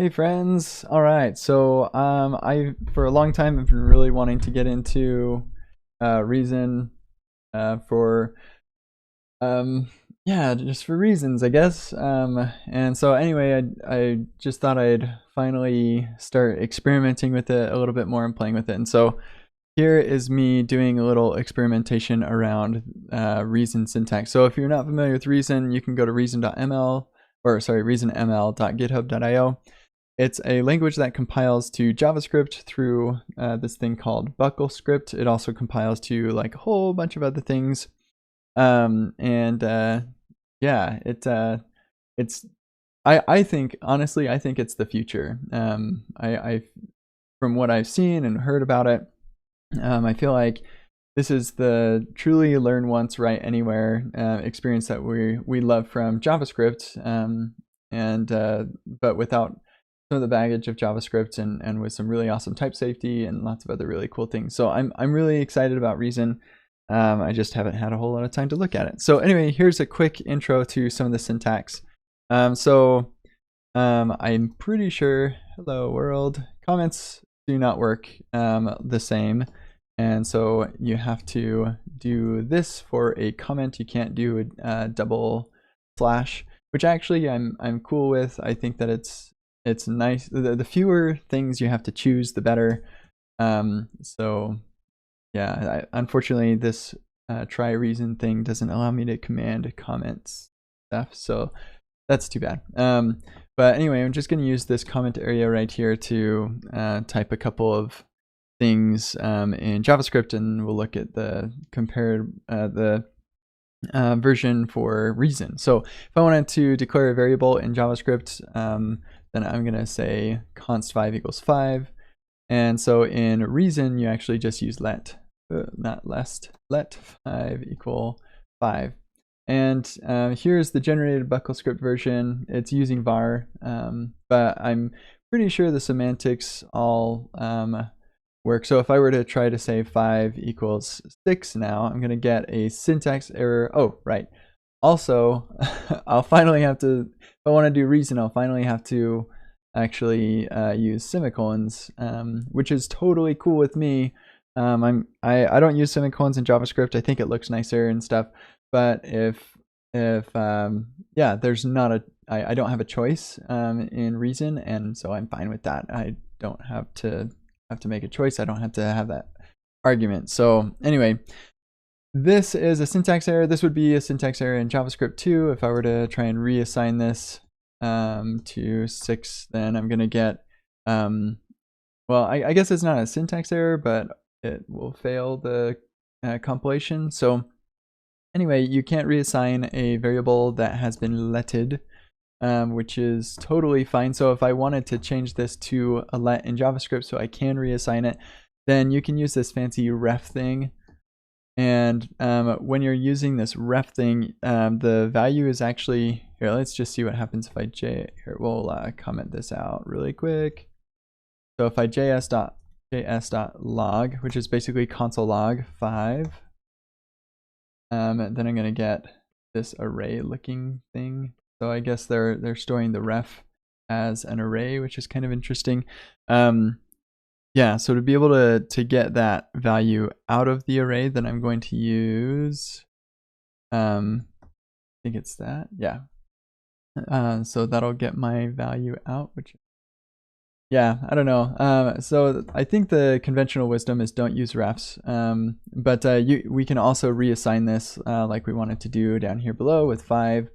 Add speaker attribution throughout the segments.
Speaker 1: Hey friends. All right. So I for a long time have been really wanting to get into Reason for yeah, just for reasons, I guess. And so anyway, I just thought I'd finally start experimenting with it a little bit more and playing with it. And so here is me doing a little experimentation around Reason syntax. So if you're not familiar with Reason, you can go to reasonml.github.io. It's a language that compiles to JavaScript through this thing called buckle script. It also compiles to like a whole bunch of other things. Yeah, I think honestly, I think it's the future. I from what I've seen and heard about it, I feel like this is the truly learn once, write anywhere experience that we love from JavaScript, but without some of the baggage of JavaScript and with some really awesome type safety and lots of other really cool things. So I'm really excited about Reason. I just haven't had a whole lot of time to look at it. So anyway, here's a quick intro to some of the syntax. I'm pretty sure, hello world, comments do not work the same. And so you have to do this for a comment. You can't do a double slash, which actually I'm cool with. I think that it's nice. The fewer things you have to choose, the better. So yeah, unfortunately this try reason thing doesn't allow me to command comments stuff, so that's too bad. But anyway, I'm just going to use this comment area right here to type a couple of things in JavaScript, and we'll look at the compared version for Reason. So if I wanted to declare a variable in JavaScript, then I'm going to say const 5 equals 5. And so in Reason, you actually just use let 5 equal 5. And here's the generated buckle script version. It's using var, but I'm pretty sure the semantics all work. So if I were to try to say 5 equals 6 now, I'm going to get a syntax error. Oh, right. Also, I'll finally have to, if I want to do Reason, I'll finally have to actually use semicolons, which is totally cool with me. I don't use semicolons in JavaScript. I think it looks nicer and stuff. But if yeah, there's not I don't have a choice in Reason, and so I'm fine with that. I don't have to make a choice. I don't have to have that argument. So anyway, this is a syntax error. This would be a syntax error in JavaScript too. If I were to try and reassign this to 6, then I'm gonna get well, I guess it's not a syntax error, but it will fail the compilation. So anyway, you can't reassign a variable that has been letted, which is totally fine. So if I wanted to change this to a let in JavaScript so I can reassign it, then you can use this fancy ref thing. And when you're using this ref thing, the value is actually, here, let's just see what happens if I here, we'll comment this out really quick. So if I js.log, which is basically console log 5, then I'm going to get this array looking thing. So I guess they're storing the ref as an array, which is kind of interesting. Yeah, so to be able to get that value out of the array, then I'm going to use, I think it's that, yeah. So that'll get my value out, which, yeah, I don't know. So I think the conventional wisdom is don't use refs, but we can also reassign this like we wanted to do down here below with 5.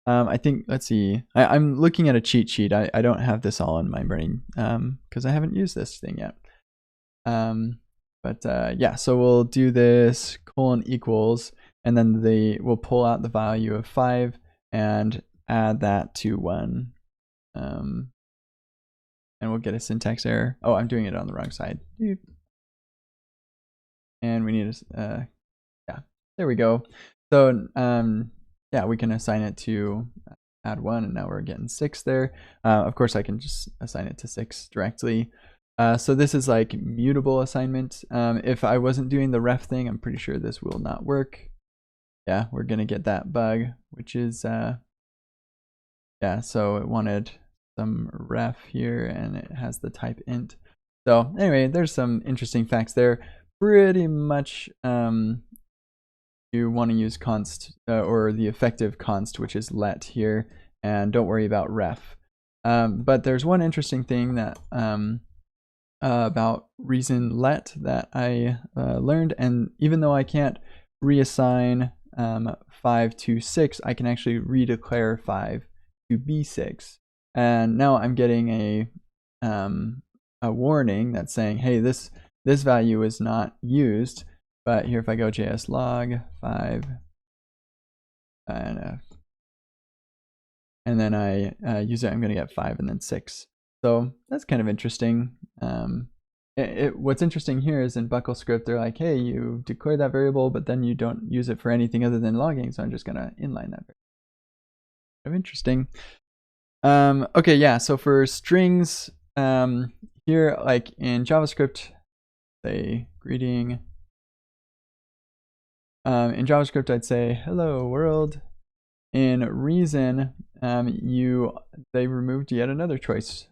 Speaker 1: I think, let's see, I'm looking at a cheat sheet. I don't have this all in my brain because I haven't used this thing yet. Yeah, so we'll do this colon equals, and then we'll pull out the value of 5 and add that to 1. And we'll get a syntax error. Oh, I'm doing it on the wrong side. And we need a, yeah, there we go. So yeah, we can assign it to add 1, and now we're getting 6 there. Of course, I can just assign it to 6 directly. So this is like mutable assignment. If I wasn't doing the ref thing, I'm pretty sure this will not work. Yeah, we're gonna get that bug, which is yeah, so it wanted some ref here, and it has the type int. So anyway, there's some interesting facts there. Pretty much you want to use const or the effective const, which is let here, and don't worry about ref. But there's one interesting thing that about reason let that I learned, and even though I can't reassign 5 to 6, I can actually redeclare 5 to be 6, and now I'm getting a warning that's saying, hey, this value is not used. But here, if I go JS log 5 and then I use it, I'm going to get 5 and then 6. So that's kind of interesting. What's interesting here is in BuckleScript, they're like, hey, you declare that variable, but then you don't use it for anything other than logging. So I'm just going to inline that variable. Kind of interesting. Okay, yeah. So for strings here, like in JavaScript, say greeting. In JavaScript, I'd say hello world. In Reason, they removed yet another choice,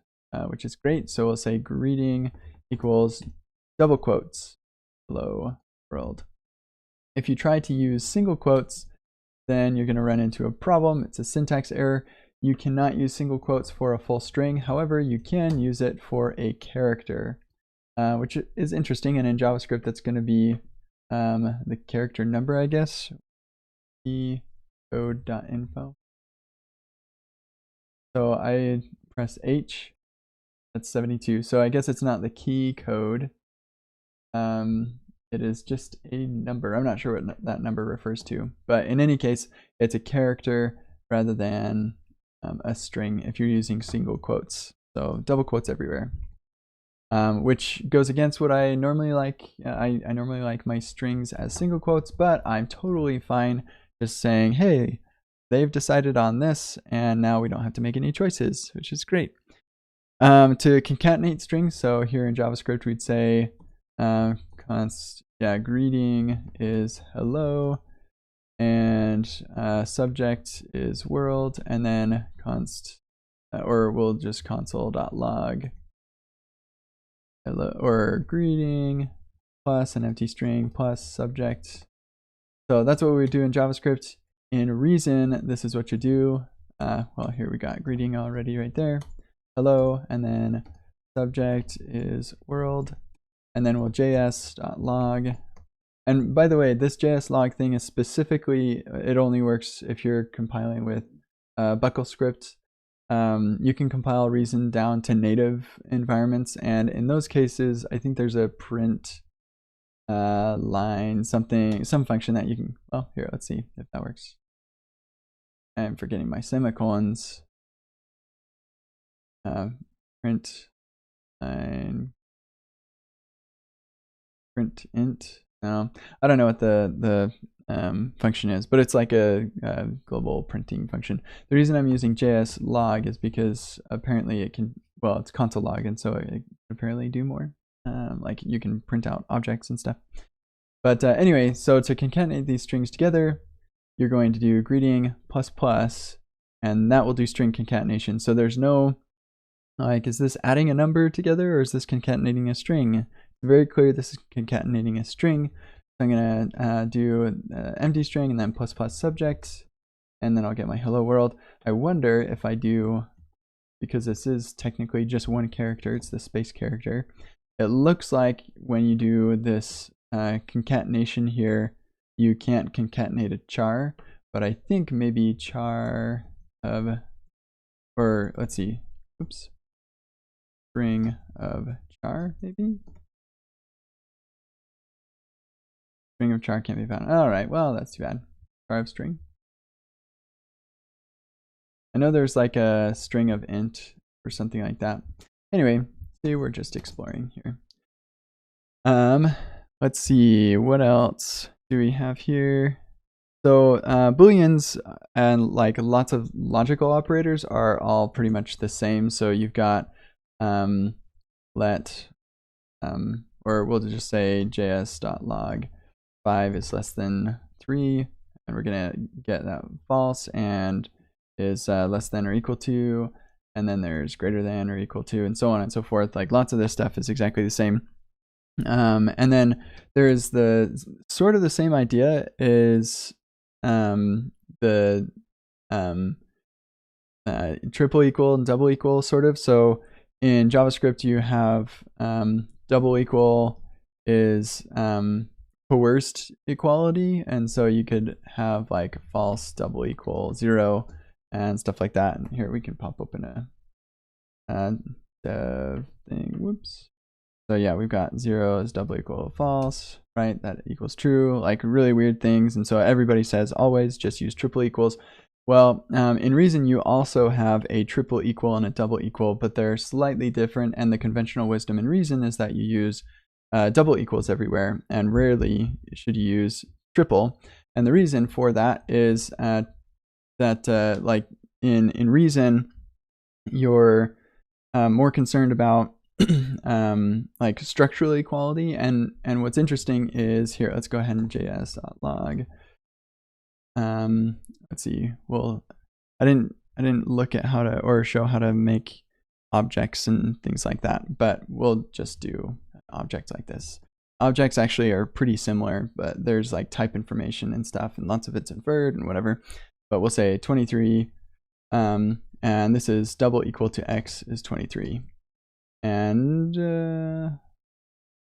Speaker 1: which is great. So we'll say greeting equals double quotes, hello world. If you try to use single quotes, then you're going to run into a problem. It's a syntax error. You cannot use single quotes for a full string. However, you can use it for a character, which is interesting. And in JavaScript, that's going to be the character number, I guess, code.info. So I press H, that's 72. So I guess it's not the key code. It is just a number. I'm not sure what that number refers to, but in any case, it's a character rather than a string if you're using single quotes. So double quotes everywhere. Which goes against what I normally like. I normally like my strings as single quotes, but I'm totally fine just saying, hey, they've decided on this, and now we don't have to make any choices, which is great. To concatenate strings, so here in JavaScript, we'd say greeting is hello, and subject is world, and then const, or we'll just console.log. Hello, or greeting plus an empty string plus subject. So that's what we do in JavaScript. In Reason, this is what you do. Well, here we got greeting already right there. Hello, and then subject is world, and then we'll js.log. And by the way, this JS log thing is specifically, it only works if you're compiling with BuckleScript. You can compile Reason down to native environments, and in those cases, I think there's a print line, some function that you can, well, here, let's see if that works. I'm forgetting my semicolons. Print line, print int. No, I don't know what the function is, but it's like a global printing function. The reason I'm using JS log is because apparently it can, well, it's console log, and so it can apparently do more. Like you can print out objects and stuff. But anyway, so to concatenate these strings together, you're going to do greeting plus plus, and that will do string concatenation. So there's no, like, is this adding a number together, or is this concatenating a string? It's very clear this is concatenating a string. So I'm going to do empty string and then plus plus subject, and then I'll get my hello world. I wonder if I do, because this is technically just one character, it's the space character. It looks like when you do this concatenation here, you can't concatenate a char, but I think maybe char of, or let's see, oops, string of char maybe? String of char can't be found. All right, well, that's too bad. Char of string. I know there's like a string of int or something like that. Anyway, see, we're just exploring here. Let's see, what else do we have here? So booleans and like lots of logical operators are all pretty much the same. So you've got let, or we'll just say js.log 5 is less than 3, and we're gonna get that false, and is less than or equal to, and then there's greater than or equal to, and so on and so forth. Like lots of this stuff is exactly the same. And then there's the sort of the same idea is the triple equal and double equal sort of. So in JavaScript you have double equal is coerced equality, and so you could have like false double equal 0 and stuff like that. And here we can pop open a dev thing. Whoops. So yeah, we've got 0 is double equal false, right? That equals true, like really weird things. And so everybody says always just use triple equals. Well, in Reason, you also have a triple equal and a double equal, but they're slightly different. And the conventional wisdom in Reason is that you use double equals everywhere, and rarely should you use triple. And the reason for that is that like in Reason, you're more concerned about like structural equality. And what's interesting is here, let's go ahead and js.log. Let's see. Well, I didn't look at how to, or show how to make objects and things like that, but we'll just do objects like this. Objects actually are pretty similar, but there's like type information and stuff, and lots of it's inferred and whatever. But we'll say 23, and this is double equal to x is 23, and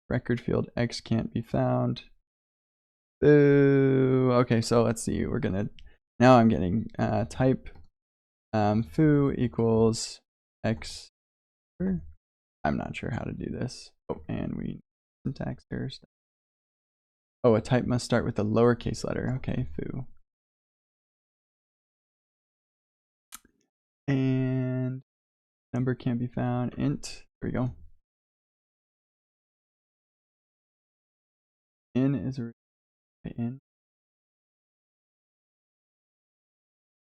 Speaker 1: record field x can't be found. Boo. Okay, so let's see. We're gonna, now I'm getting type foo equals x. I'm not sure how to do this. Oh, and we syntax error stuff. Oh, a type must start with a lowercase letter. Okay, foo. And number can't be found. Int. There we go. In is a in.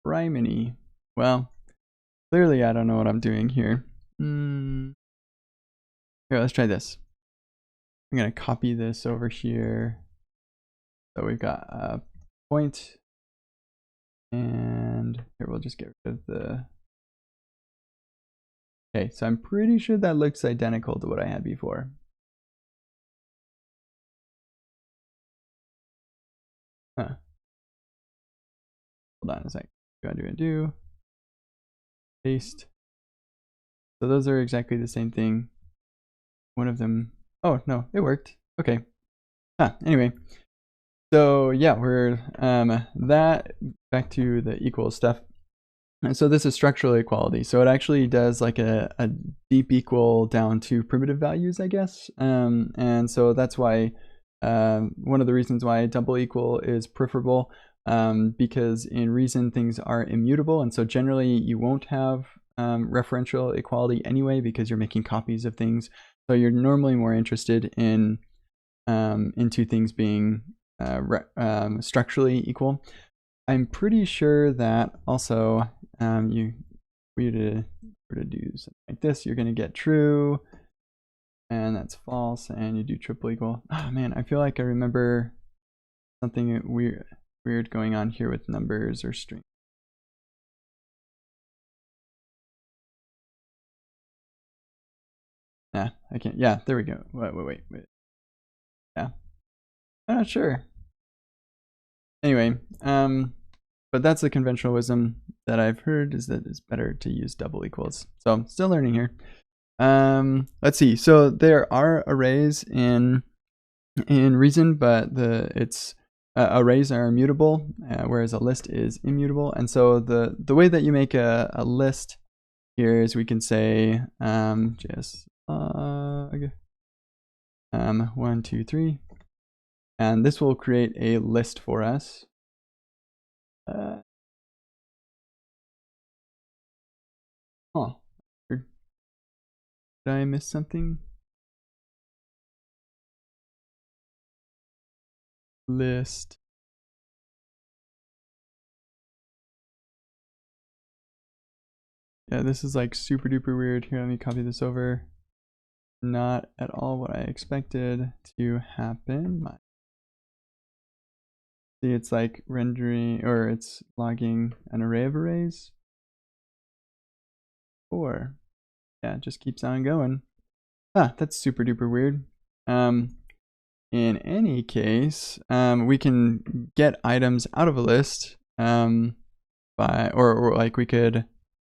Speaker 1: Priminy. Well, clearly I don't know what I'm doing here. Here, let's try this. I'm gonna copy this over here. So we've got a point, and here we'll just get rid of the. Okay, so I'm pretty sure that looks identical to what I had before. Huh. Hold on a sec. Do paste. So those are exactly the same thing. One of them. Oh no, it worked. Okay. Anyway. So yeah, we're that back to the equal stuff. And so this is structural equality. So it actually does like a deep equal down to primitive values, I guess. And so that's why one of the reasons why double equal is preferable, because in Reason things are immutable, and so generally you won't have referential equality anyway because you're making copies of things. So you're normally more interested in two things being structurally equal. I'm pretty sure that also we were to do something like this, you're going to get true, and that's false, and you do triple equal. Oh man, I feel like I remember something weird going on here with numbers or strings. Yeah, I can't. Yeah, there we go. Wait. Yeah, I'm not sure. Anyway, but that's the conventional wisdom that I've heard, is that it's better to use double equals. So I'm still learning here. Let's see. So there are arrays in Reason, but arrays are immutable, whereas a list is immutable. And so the way that you make a list here is we can say just log 1, 2, 3, and this will create a list for us. Did I miss something? List. Yeah, this is like super duper weird. Here, let me copy this over. Not at all what I expected to happen. See, it's like rendering, or it's logging an array of arrays. 4. Yeah, it just keeps on going. Ah, that's super duper weird. In any case, we can get items out of a list by, or like we could,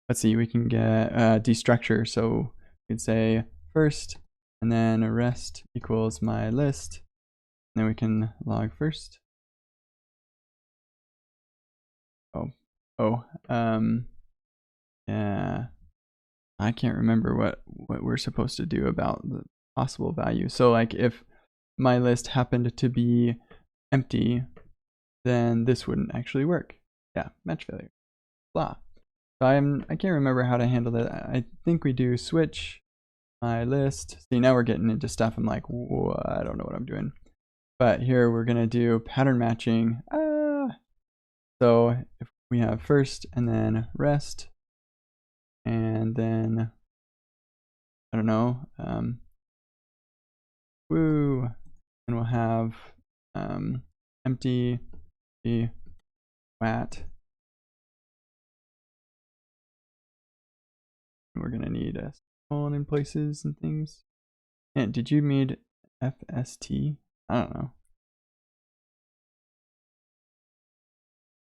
Speaker 1: let's see, we can get destructure. So we could say first, and then rest equals my list. And then we can log first. Yeah, I can't remember what we're supposed to do about the possible value. So like if my list happened to be empty, then this wouldn't actually work. Yeah, match failure, blah. So I can't remember how to handle that. I think we do switch my list. See, now we're getting into stuff. I'm like, whoa, I don't know what I'm doing. But here we're gonna do pattern matching. So if we have first and then rest, and then I don't know, woo, and we'll have empty wat. And we're gonna need a colon in places and things. And did you need FST? I don't know.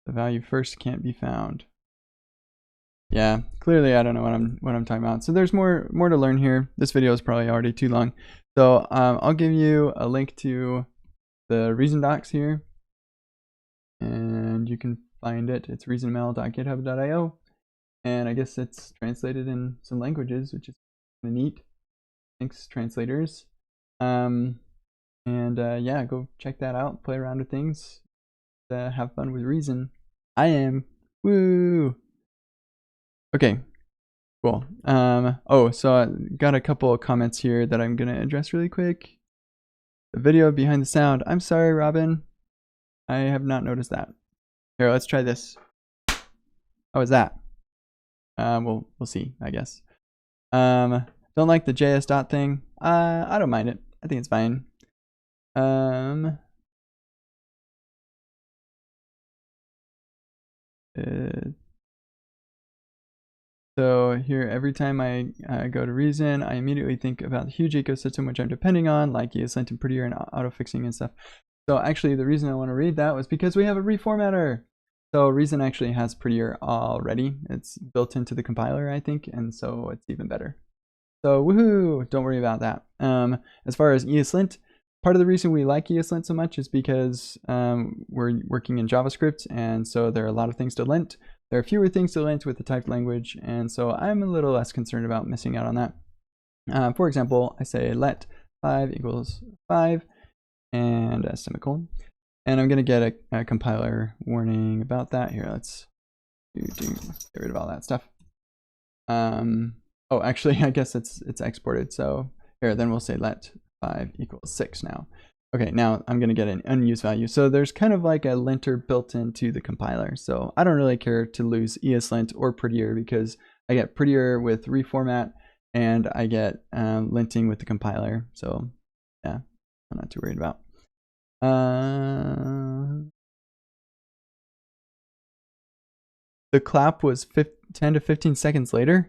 Speaker 1: The value first can't be found. Yeah, clearly I don't know what I'm talking about. So there's more to learn here. This video is probably already too long. So I'll give you a link to the Reason docs here, and you can find it. It's reasonml.github.io, and I guess it's translated in some languages, which is kind of neat. Thanks, translators. Yeah, go check that out. Play around with things. Have fun with Reason. I am. Woo! Okay, cool. Oh, so I got a couple of comments here that I'm gonna address really quick. The video behind the sound. I'm sorry, Robin. I have not noticed that. Here, let's try this. How was that? We'll see, I guess. Don't like the JS dot thing. I don't mind it. I think it's fine. So here, every time I go to Reason, I immediately think about the huge ecosystem which I'm depending on, like ESLint and Prettier and auto-fixing and stuff. So actually, the reason I want to read that was because we have a reformatter. So Reason actually has Prettier already. It's built into the compiler, I think, and so it's even better. So woohoo! Don't worry about that. As far as ESLint, part of the reason we like ESLint so much is because we're working in JavaScript, and so there are a lot of things to lint. There are fewer things to lint with the typed language, and so I'm a little less concerned about missing out on that. For example, I say let 5 equals 5 and a semicolon, and I'm going to get a compiler warning about that. Here, let's get rid of all that stuff. Oh, actually, I guess it's exported. So here, then we'll say let 5 equals 6 now. Okay, now I'm going to get an unused value. So there's kind of like a linter built into the compiler. So I don't really care to lose ESLint or Prettier because I get Prettier with reformat and I get linting with the compiler. So yeah, I'm not too worried about. The clap was 10 to 15 seconds later.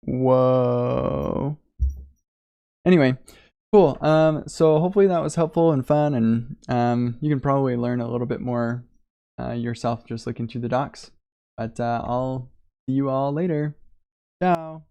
Speaker 1: Whoa. Anyway. Cool. So hopefully that was helpful and fun, and you can probably learn a little bit more yourself just looking through the docs. But I'll see you all later. Ciao.